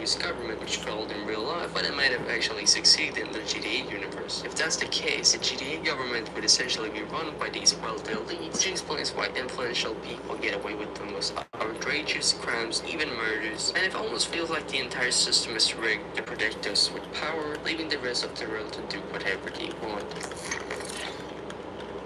US government which failed in real life, but it might have actually succeeded in the GTA universe. If that's the case, the GTA government would essentially be run by these wealthy elites, which explains why influential people get away with the most outrageous crimes, even murders, and it almost feels like the entire system is rigged to protect us with power, leaving the rest of the world to do whatever they want.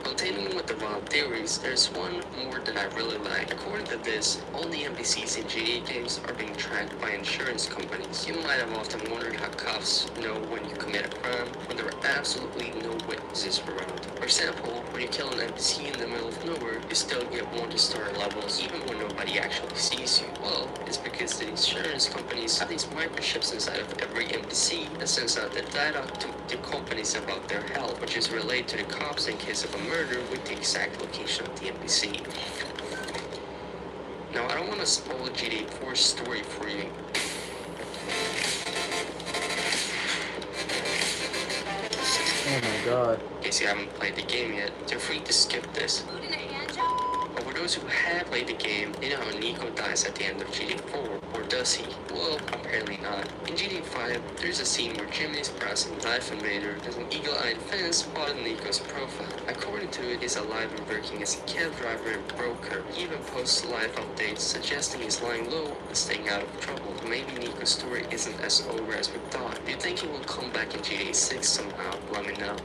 Continuing with the wild theories, there's one more that I really like. According to this, all the NPCs in GTA games are being tracked by insurance companies. You might have often wondered how cops know when you commit a crime when there are absolutely no witnesses around. For example, when you kill an NPC in the middle of nowhere, you still get 1 to star levels even when nobody actually sees you. Well, it's because the insurance companies have these microchips inside of every NPC that sends out the data to the companies about their health, which is relayed to the cops in case of a murder with the exact location of the NPC. Now, I don't want to spoil GTA 4's story for you. Oh my god. In case you haven't played the game yet, feel free to skip this. But for those who have played the game, they know how Niko dies at the end of GTA 4, or does he? Well, apparently not. In GTA 5, there's a scene where Jimmy is browsing Life Invader as an eagle-eyed fan spotted Niko's profile. According to it, he's alive and working as a cab driver and broker. He even posts live updates suggesting he's lying low and staying out of trouble. Maybe Niko's story isn't as over as we thought. Do you think he will come back in GTA 6 somehow? Let me know.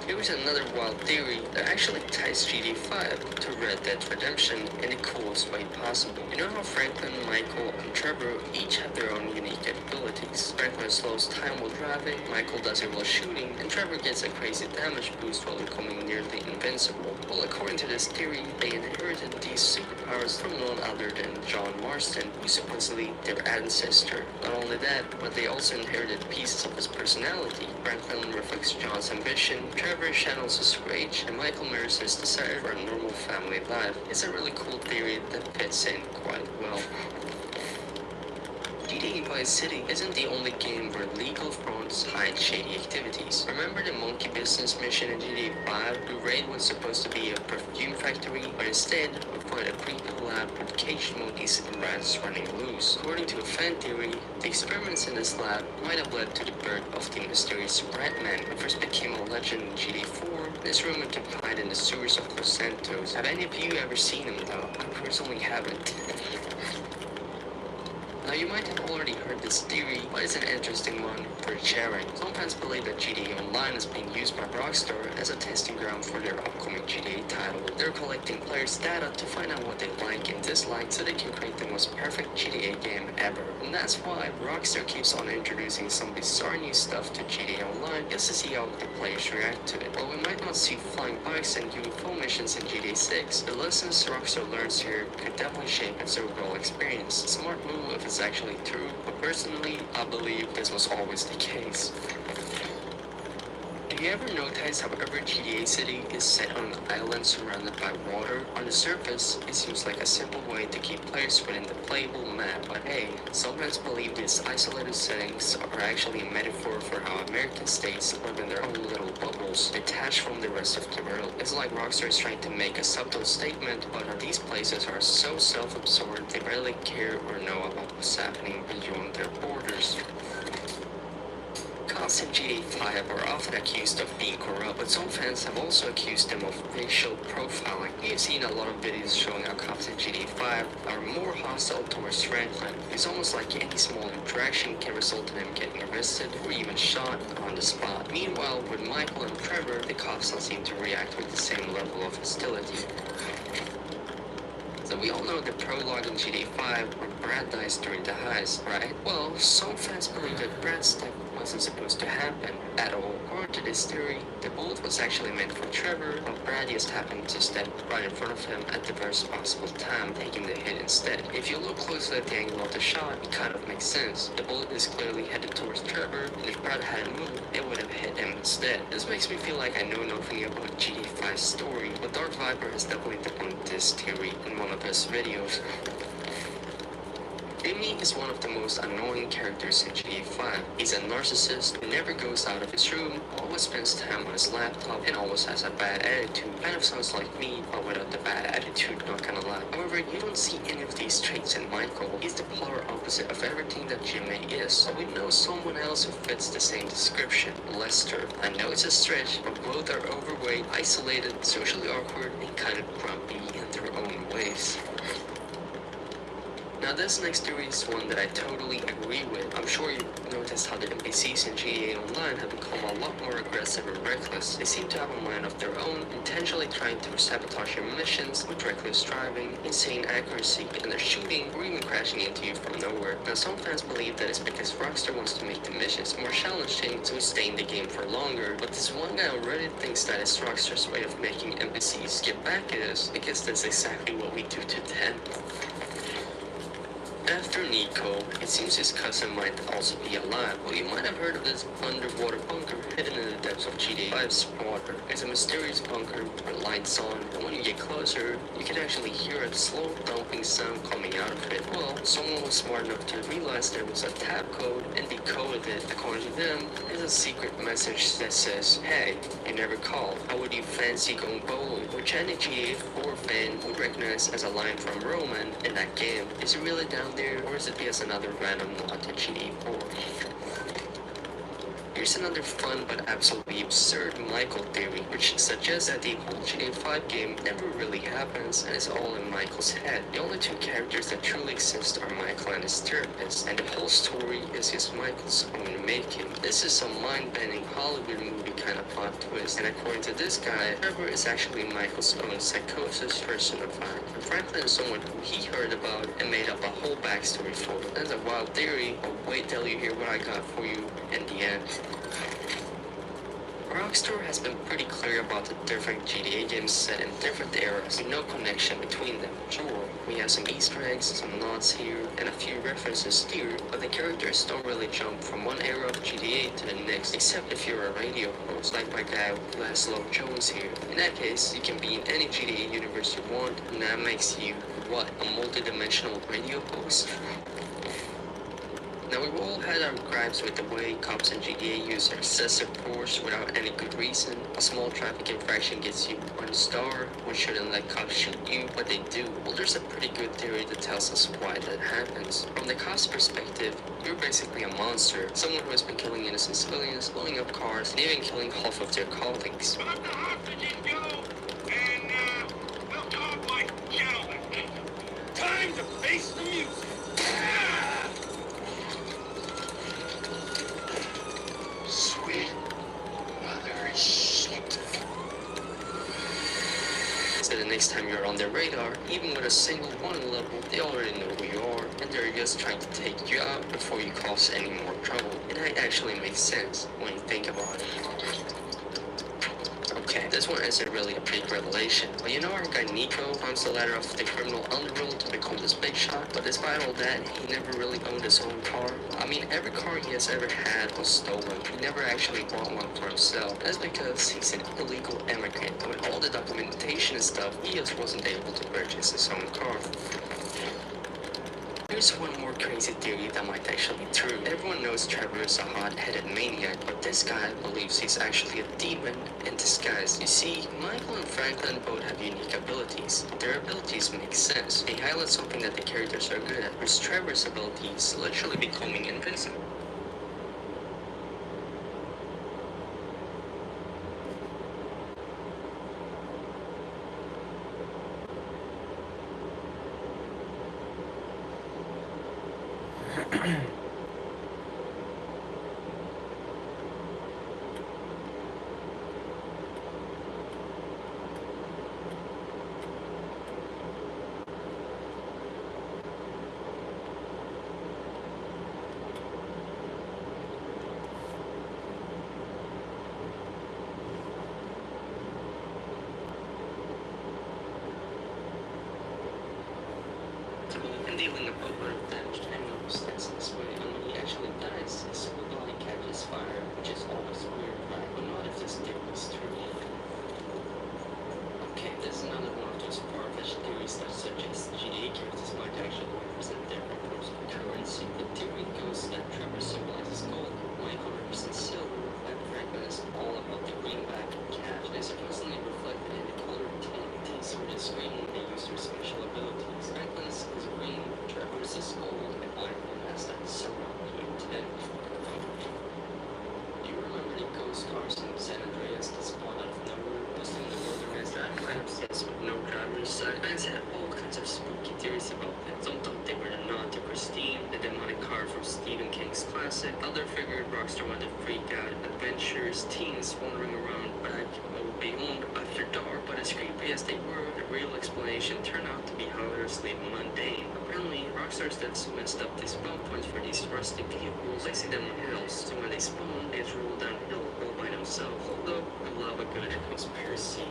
Here is another wild theory that actually ties GTA 5 to Red Dead Redemption in the coolest way possible. You know how Franklin, Michael, and Trevor each have their own unique abilities. Franklin slows time while driving, Michael does it while shooting, and Trevor gets a crazy damage boost while becoming nearly invincible. Well, according to this theory, they inherited these superpowers from none other than John Marston, who's supposedly their ancestor. Not only that, but they also inherited pieces of his personality. Franklin reflects John's ambition, Trevor channels his rage, and Michael mirrors his desire for a normal family life. It's a really cool theory that fits in quite well. GTA Vice City isn't the only game where legal fronts hide shady activities. Remember the monkey business mission in GTA 5? The raid was supposed to be a perfume factory, but instead we find a creepy lab with caged monkeys and rats running loose. According to a fan theory, the experiments in this lab might have led to the birth of the mysterious Ratman, who first became a legend in GTA 4. This rumor can hide in the sewers of Los Santos. Have any of you ever seen him though? I personally haven't. Now you might have already heard this theory, but it's an interesting one for sharing. Some fans believe that GTA Online is being used by Rockstar as a testing ground for their upcoming GTA title. They're collecting players' data to find out what they like and dislike so they can create the most perfect GTA game ever. And that's why Rockstar keeps on introducing some bizarre new stuff to GTA Online just to see how the players react to it. While we might not see flying bikes and UFO missions in GTA 6, the lessons Rockstar learns here could definitely shape its overall experience. A smart move if it's actually true, but personally, I believe this was always the case. Do you ever notice how every GTA city is set on an island surrounded by water? On the surface, it seems like a simple way to keep players within the playable map, but hey, some fans believe these isolated settings are actually a metaphor for how American states live in their own little bubbles, detached from the rest of the world. It's like Rockstar is trying to make a subtle statement, but these places are so self-absorbed they rarely care or know about what's happening beyond their borders. Cops in GTA 5 are often accused of being corrupt, but some fans have also accused them of racial profiling. We've seen a lot of videos showing how cops in GTA 5 are more hostile towards Franklin. It's almost like any small interaction can result in him getting arrested or even shot on the spot. Meanwhile, with Michael and Trevor, the cops don't seem to react with the same level of hostility. So we all know the prologue in GTA 5 where Brad dies during the heist, right? Well, some fans believe that Brad's death wasn't supposed to happen at all. According to this theory, the bullet was actually meant for Trevor, while Brad just happened to step right in front of him at the worst possible time, taking the hit instead. If you look closely at the angle of the shot, it kind of makes sense. The bullet is clearly headed towards Trevor, and if Brad hadn't moved, it would have hit him instead. This makes me feel like I know nothing about GTA 5's story, but Dark Viper has definitely debunked this theory in one of his videos. Amy is one of the most annoying characters in GTA 5. He's a narcissist who never goes out of his room, always spends time on his laptop, and always has a bad attitude. Kind of sounds like me, but without the bad attitude, not gonna lie. However, you don't see any of these traits in Michael. He's the polar opposite of everything that Jimmy is. But we know someone else who fits the same description, Lester. I know it's a stretch, but both are overweight, isolated, socially awkward, and kind of grumpy in their own ways. Now this next theory is one that I totally agree with. I'm sure you've noticed how the NPCs in GTA Online have become a lot more aggressive and reckless. They seem to have a mind of their own, intentionally trying to sabotage your missions with reckless driving, insane accuracy, and they're shooting or even crashing into you from nowhere. Now some fans believe that it's because Rockstar wants to make the missions more challenging to stay in the game for longer, but this one guy on Reddit thinks that it's Rockstar's way of making NPCs get back at us, because that's exactly what we do to them. After Nico, it seems his cousin might also be alive. Well, you might have heard of this underwater bunker hidden in the depths of GTA 5's water. It's a mysterious bunker with lights on, and when you get closer, you can actually hear a slow thumping sound coming out of it. Well, someone was smart enough to realize there was a tab code and decoded it. According to them, there's a secret message that says, "Hey, you never called. How would you fancy going bowling?" Which any GTA 4 fan would recognize as a line from Roman in that game. Is it really down there, or is it just another random nod to GTA 4? Here's another fun but absolutely absurd Michael theory, which suggests that the whole GTA 5 game never really happens and is all in Michael's head. The only two characters that truly exist are Michael and his therapist, and the whole story is just Michael's own making. This is some mind-bending Hollywood movie kind of plot twist, and according to this guy, Trevor is actually Michael's own psychosis personified. And Franklin is someone who he heard about and made up a whole backstory for. That's a wild theory, but wait till you hear what I got for you in the end. Rockstar has been pretty clear about the different GTA games set in different eras, with no connection between them. Sure, we have some Easter eggs, some nods here, and a few references here, but the characters don't really jump from one era of GTA to the next, except if you're a radio host, like my guy Laszlo Jones here. In that case, you can be in any GTA universe you want, and that makes you, what, a multi-dimensional radio host? Now, we've all had our gripes with the way cops in GTA use excessive force without any good reason. A small traffic infraction gets you 1 star, one shouldn't let cops shoot you, but they do. Well, there's a pretty good theory that tells us why that happens. From the cop's perspective, you're basically a monster, someone who has been killing innocent civilians, blowing up cars, and even killing half of their colleagues. Let the hostages go, and we'll talk like gentlemen. Time to face the music. Sweet mother shit. So the next time you're on their radar, even with a single warning level, they already know who you are, and they're just trying to take you out before you cause any more trouble. And that actually makes sense when you think about it. Okay, this one isn't really a big revelation, but you know our guy Nico climbs the ladder of the criminal underworld to become this big shot, but despite all that, he never really owned his own car. I mean, every car he has ever had was stolen. He never actually bought one for himself. That's because he's an illegal immigrant, and with all the documentation and stuff, he just wasn't able to purchase his own car. Here's one more crazy theory that might actually be true. Everyone knows Trevor is a hot-headed maniac, but this guy believes he's actually a demon in disguise. You see, Michael and Franklin both have unique abilities. Their abilities make sense. They highlight something that the characters are good at, whereas Trevor's ability is literally becoming invisible. And dealing with over damage angles, that's this way. classic. Elder figured Rockstar wanted to freak out adventurous teens wandering around back of beyond after dark, but as creepy as they were, the real explanation turned out to be hilariously mundane. Apparently, Rockstar's dead messed up the spawn points for these rusty vehicles, placing them on hills, so when they spawn, they just roll downhill all by themselves. Although, I love a good conspiracy.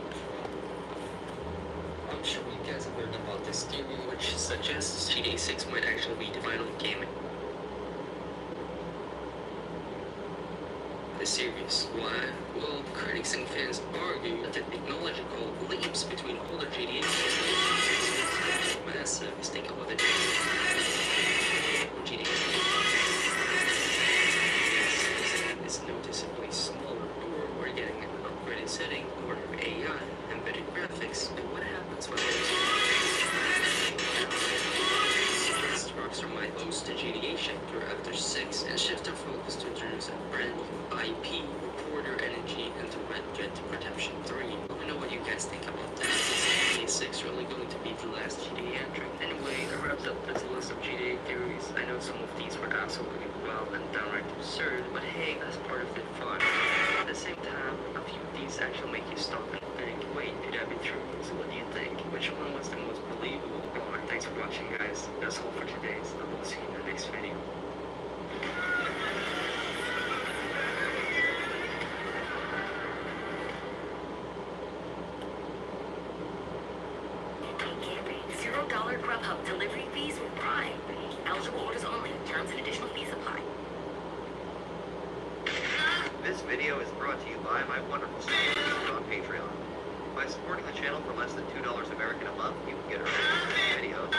I'm sure you guys have heard about this theory, which suggests GTA 6 might actually be the final game. The series. Why? Well, critics and fans argue that the technological leaps between older GTA games are massive. Just think about it. GTA is noticeably smaller, or we're getting an upgraded setting, or AI, embedded graphics, and what happens when Rockstar might host a GTA chapter after 6 and shift their focus to introduce a brand new IP, Reporter Energy, into Red Dead Redemption 3. Let me know what you guys think about that. Is GTA 6 really going to be the last GTA entry? Anyway, that wraps up this list of GTA theories. I know some of these were absolutely wild and downright absurd, but hey, that's part of the fun. At the same time, a few of these actually make you stop and think, wait, could that be true? So what do you think? Which one was the most believable? Oh, and thanks for watching, guys. That's all for today. I will see you in the next video. $0 Grubhub delivery fees with Prime. Eligible orders only. Terms and additional fees apply. This video is brought to you by my wonderful supporters on Patreon. By supporting the channel for less than $2 American a month, you can get early videos.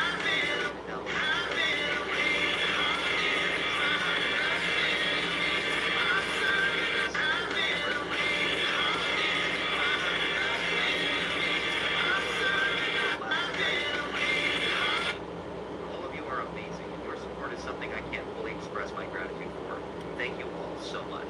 All of you are amazing, and your support is something I can't fully express my gratitude for. Thank you all so much.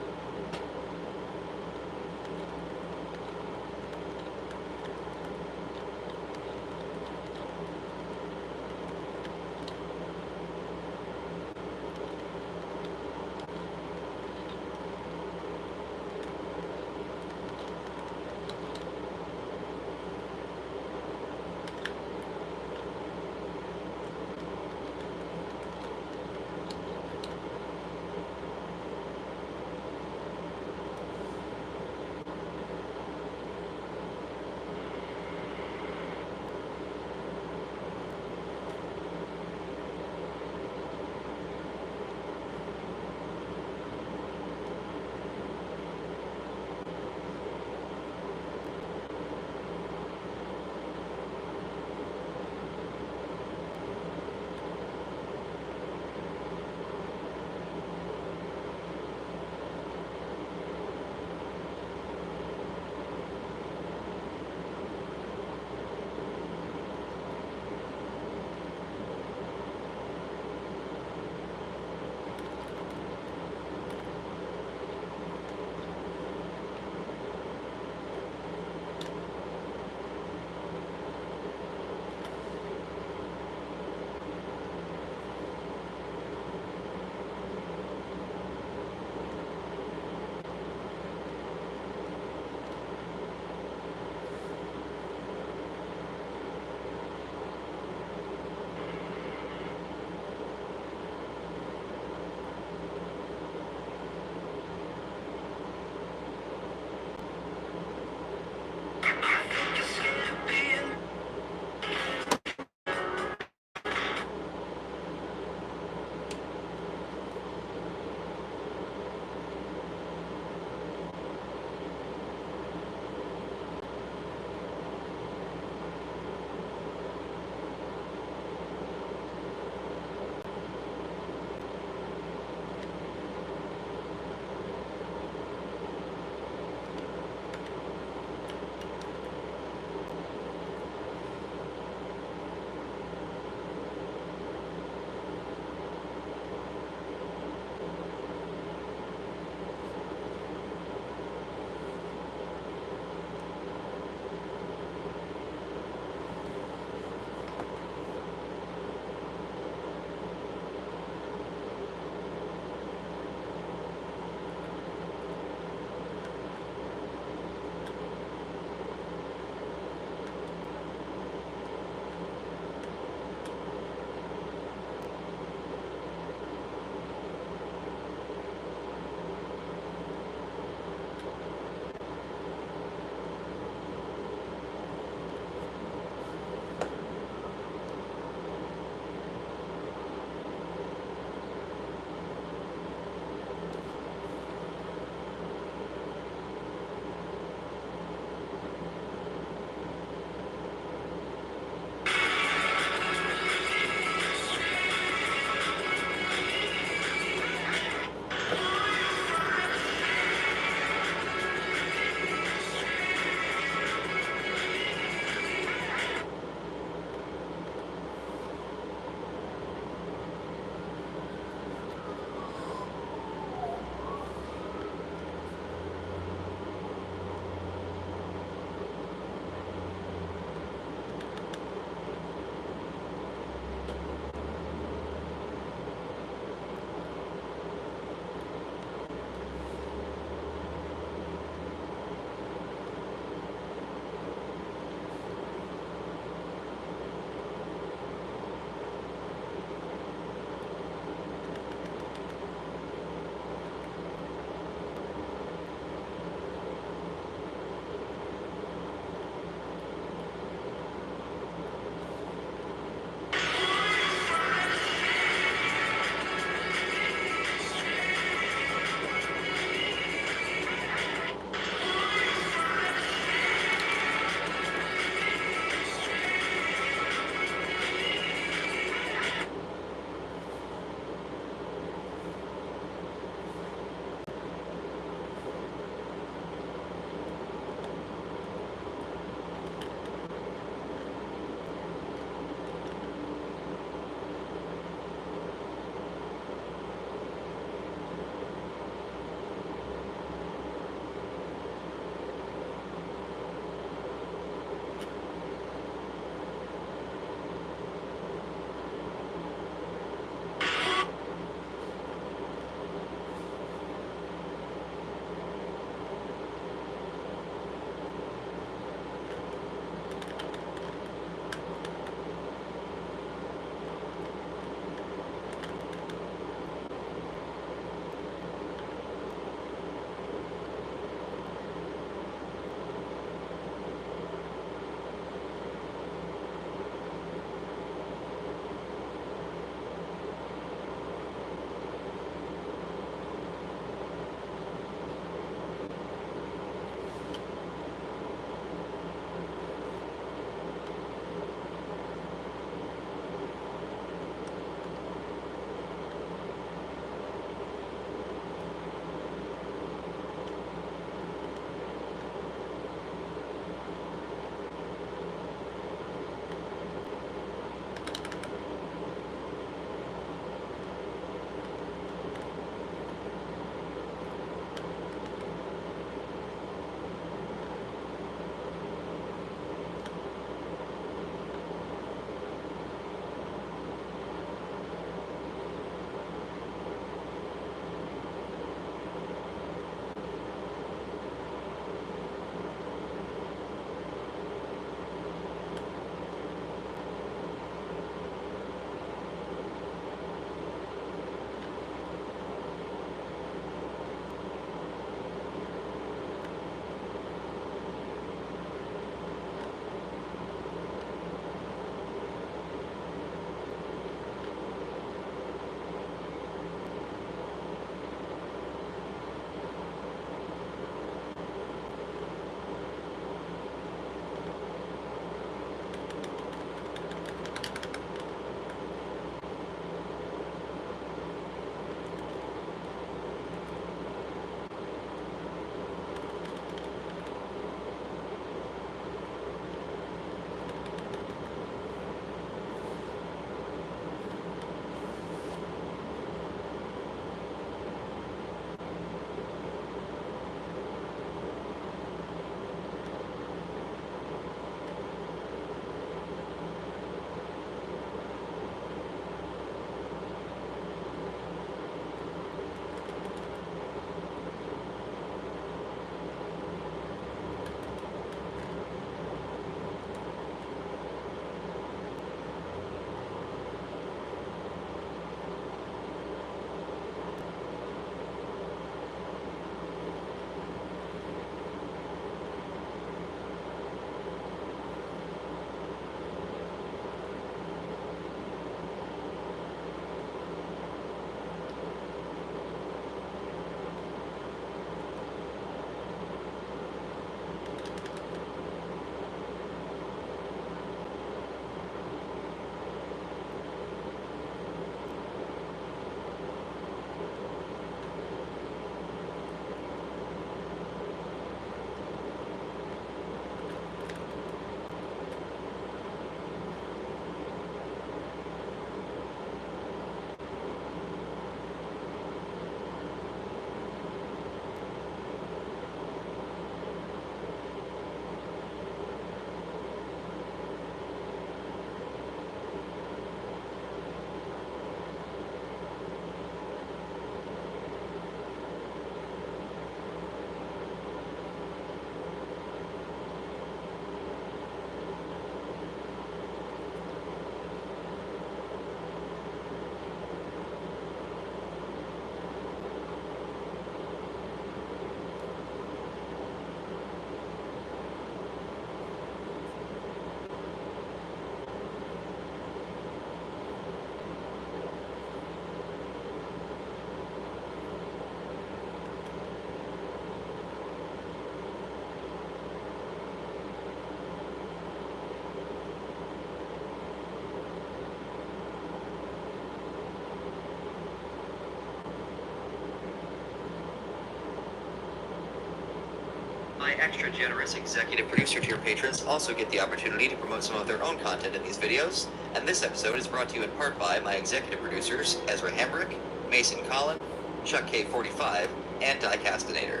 My extra generous executive producer tier patrons also get the opportunity to promote some of their own content in these videos, and this episode is brought to you in part by my executive producers, Ezra Hambrick, Mason Collin, Chuck K45, and Diecastinator.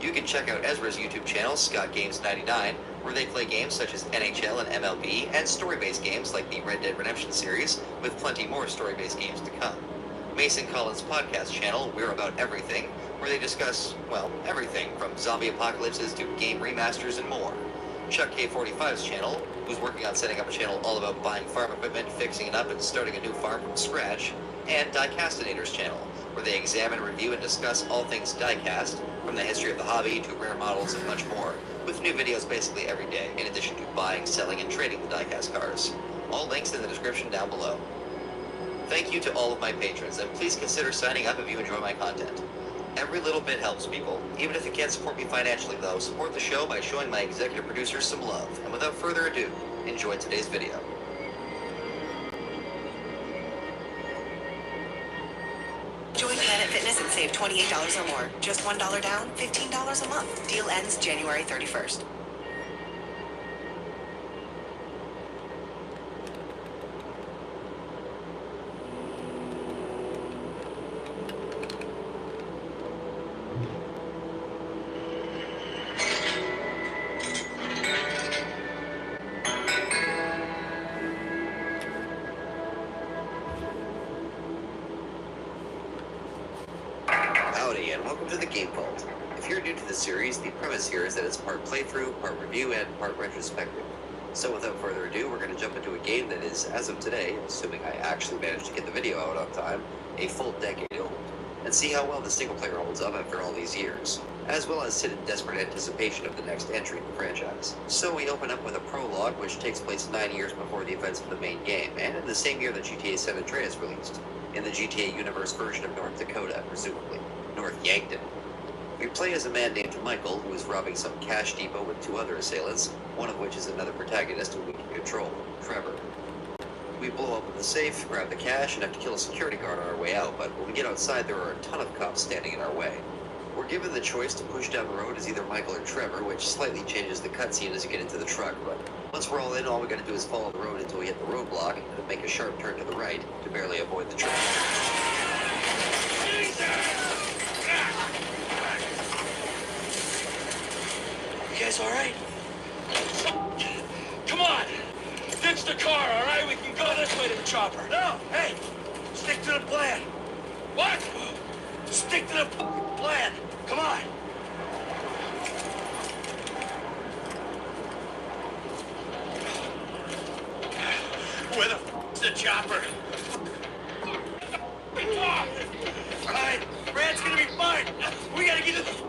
You can check out Ezra's YouTube channel, Scott Games 99, where they play games such as NHL and MLB, and story-based games like the Red Dead Redemption series, with plenty more story-based games to come. Mason Collins' podcast channel, We're About Everything, where they discuss, well, everything from zombie apocalypses to game remasters and more. Chuck K45's channel, who's working on setting up a channel all about buying farm equipment, fixing it up, and starting a new farm from scratch. And Diecastinator's channel, where they examine, review, and discuss all things diecast, from the history of the hobby to rare models and much more, with new videos basically every day, in addition to buying, selling, and trading the diecast cars. All links in the description down below. Thank you to all of my patrons, and please consider signing up if you enjoy my content. Every little bit helps people. Even if you can't support me financially though, support the show by showing my executive producers some love. And without further ado, enjoy today's video. Join Planet Fitness and save $28 or more. Just $1 down, $15 a month. Deal ends January 31st. Howdy, and welcome to the Game Vault. If you're new to the series, the premise here is that it's part playthrough, part review, and part retrospective. So without further ado, we're going to jump into a game that is, as of today, assuming I actually managed to get the video out on time, a full decade old, and see how well the single player holds up after all these years, as well as sit in desperate anticipation of the next entry in the franchise. So we open up with a prologue which takes place 9 years before the events of the main game, and in the same year that GTA San Andreas released, in the GTA Universe version of North Dakota, presumably. North Yankton. We play as a man named Michael, who is robbing some cash depot with two other assailants, one of which is another protagonist who we can control, Trevor. We blow up the safe, grab the cash, and have to kill a security guard on our way out, but when we get outside there are a ton of cops standing in our way. We're given the choice to push down the road as either Michael or Trevor, which slightly changes the cutscene as you get into the truck, but once we're all in, all we gotta do is follow the road until we hit the roadblock, and then make a sharp turn to the right to barely avoid the truck. You guys all right? Come on! Ditch the car, all right? We can go this way to the chopper. No! Hey! Stick to the plan! What? Stick to the plan! Come on! Where the f***'s the chopper? All right, Brad's gonna be fine. We gotta get this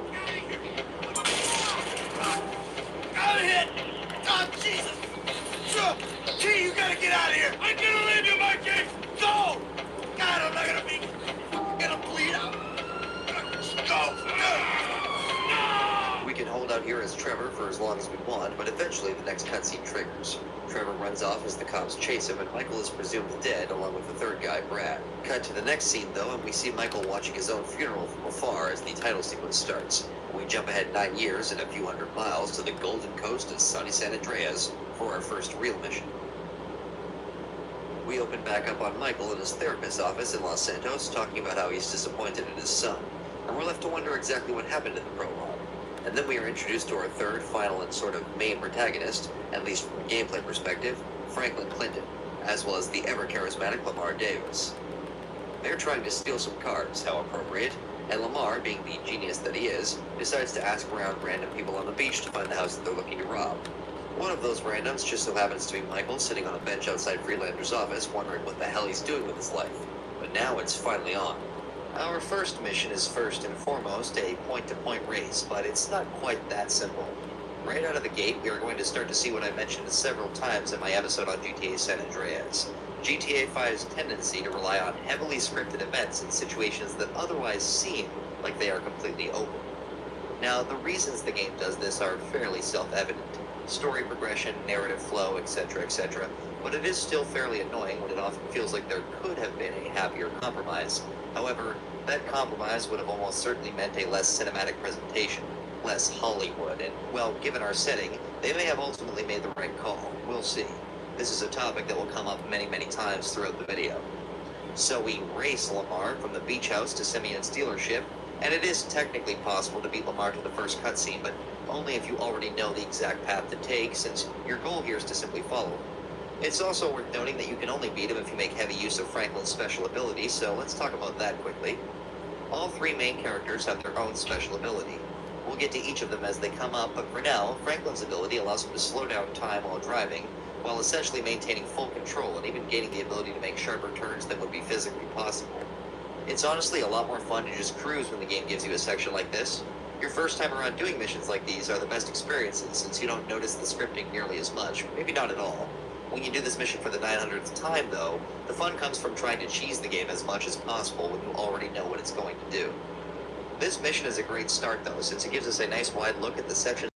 out of here. Oh, Jesus. T, you gotta get out of here. I'm gonna leave you, Mikey. Go. God, I'm not gonna be gonna bleed out. Go. We can hold out here as Trevor for as long as we want, but eventually the next cutscene triggers. Trevor runs off as the cops chase him, and Michael is presumed dead, along with the third guy, Brad. Cut to the next scene, though, and we see Michael watching his own funeral from afar as the title sequence starts. We jump ahead 9 years and a few hundred miles to the golden coast of sunny San Andreas for our first real mission. We open back up on Michael in his therapist's office in Los Santos, talking about how he's disappointed in his son, and we're left to wonder exactly what happened in the prologue. And then we are introduced to our third, final, and sort of main protagonist, at least from a gameplay perspective, Franklin Clinton, as well as the ever-charismatic Lamar Davis. They're trying to steal some cars, how appropriate, and Lamar, being the genius that he is, decides to ask around random people on the beach to find the house that they're looking to rob. One of those randoms just so happens to be Michael, sitting on a bench outside Freelander's office, wondering what the hell he's doing with his life. But now it's finally on. Our first mission is first and foremost a point-to-point race, but it's not quite that simple. Right out of the gate, we are going to start to see what I mentioned several times in my episode on GTA San Andreas. GTA 5's tendency to rely on heavily scripted events in situations that otherwise seem like they are completely open. Now, the reasons the game does this are fairly self-evident. Story progression, narrative flow, etc., etc., but it is still fairly annoying when it often feels like there could have been a happier compromise. However, that compromise would have almost certainly meant a less cinematic presentation, less Hollywood, and, well, given our setting, they may have ultimately made the right call. We'll see. This is a topic that will come up many, many times throughout the video. So we race Lamar from the beach house to Simeon's dealership, and it is technically possible to beat Lamar to the first cutscene, but only if you already know the exact path to take, since your goal here is to simply follow him. It's also worth noting that you can only beat him if you make heavy use of Franklin's special ability, so let's talk about that quickly. All three main characters have their own special ability. We'll get to each of them as they come up, but for now, Franklin's ability allows him to slow down time while driving, while essentially maintaining full control and even gaining the ability to make sharper turns than would be physically possible. It's honestly a lot more fun to just cruise when the game gives you a section like this. Your first time around doing missions like these are the best experiences since you don't notice the scripting nearly as much, maybe not at all. When you do this mission for the 900th time though, the fun comes from trying to cheese the game as much as possible when you already know what it's going to do. This mission is a great start though, since it gives us a nice wide look at the section